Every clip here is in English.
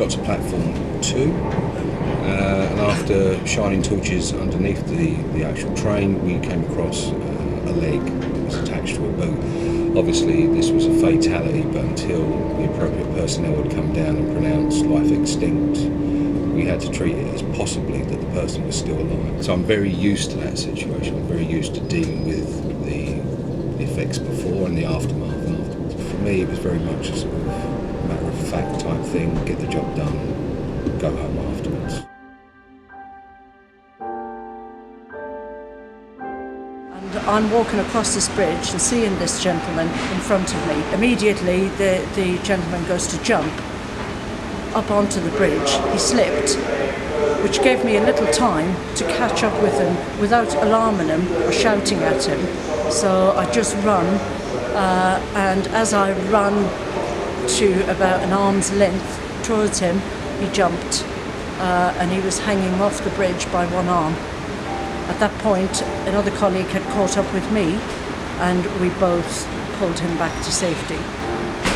got to platform 2, and after shining torches underneath the actual train, we came across a leg that was attached to a boot. Obviously this was a fatality, but until the appropriate personnel had come down and pronounced life extinct, we had to treat it as possibly that the person was still alive. So I'm very used to that situation. I'm very used to dealing with the effects before and the aftermath afterwards. For me, it was very much a sort of matter-of-fact type thing, get the job done, go home afterwards. And I'm walking across this bridge and seeing this gentleman in front of me. Immediately, the gentleman goes to jump up onto the bridge. He slipped, which gave me a little time to catch up with him without alarming him or shouting at him. So I just run, and as I run to about an arm's length towards him, he jumped, and he was hanging off the bridge by one arm. At that point, another colleague had caught up with me, and we both pulled him back to safety.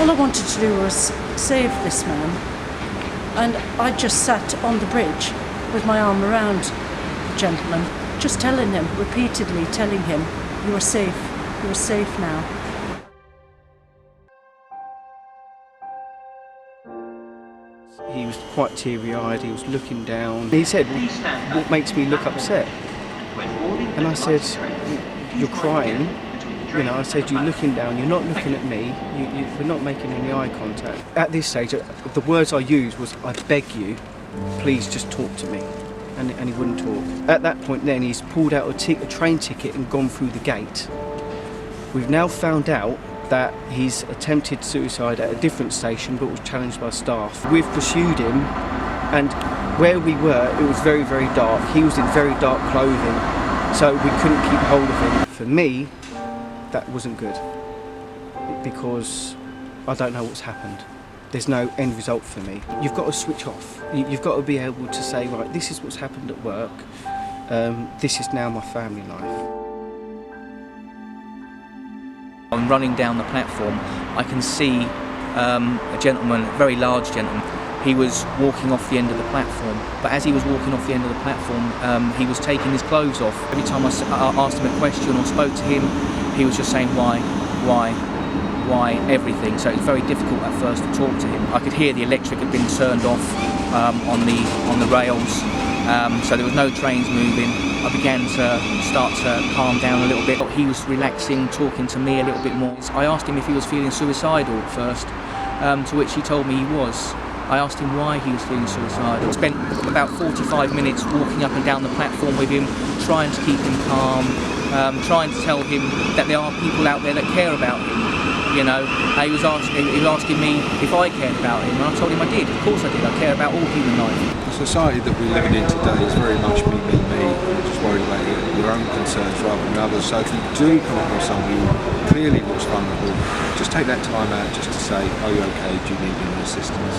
All I wanted to do was save this man. And I just sat on the bridge with my arm around the gentleman, just telling him, repeatedly telling him, you are safe now. He was quite teary-eyed, he was looking down. He said, what makes me look upset? And I said, you're crying. You know, I said, you're looking down, you're not looking at me, we're not making any eye contact. At this stage, the words I used was, I beg you, please just talk to me. And he wouldn't talk. At that point then, he's pulled out a train ticket and gone through the gate. We've now found out that he's attempted suicide at a different station, but was challenged by staff. We've pursued him, and where we were, it was very, very dark. He was in very dark clothing, so we couldn't keep hold of him. For me, that wasn't good, because I don't know what's happened. There's no end result for me. You've got to switch off. You've got to be able to say, right, this is what's happened at work. This is now my family life. I'm running down the platform. I can see a gentleman, a very large gentleman. He was walking off the end of the platform, but as he was walking off the end of the platform, he was taking his clothes off. Every time I asked him a question or spoke to him, he was just saying why, everything. So it was very difficult at first to talk to him. I could hear the electric had been turned off on the rails, so there was no trains moving. I began to start to calm down a little bit. He was relaxing, talking to me a little bit more. I asked him if he was feeling suicidal at first, to which he told me he was. I asked him why he was feeling suicidal. I spent about 45 minutes walking up and down the platform with him, trying to keep him calm, trying to tell him that there are people out there that care about him. You know, he was asking me if I cared about him, and I told him I did. Of course I did. I care about all human life. The society that we're living in today is very much me. You're just worried about your own concerns rather than others. So if you do come across somebody who clearly looks vulnerable, just take that time out just to say, are you okay? Do you need any assistance?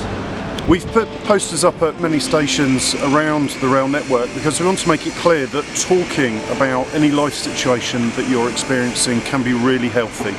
We've put posters up at many stations around the rail network because we want to make it clear that talking about any life situation that you're experiencing can be really healthy.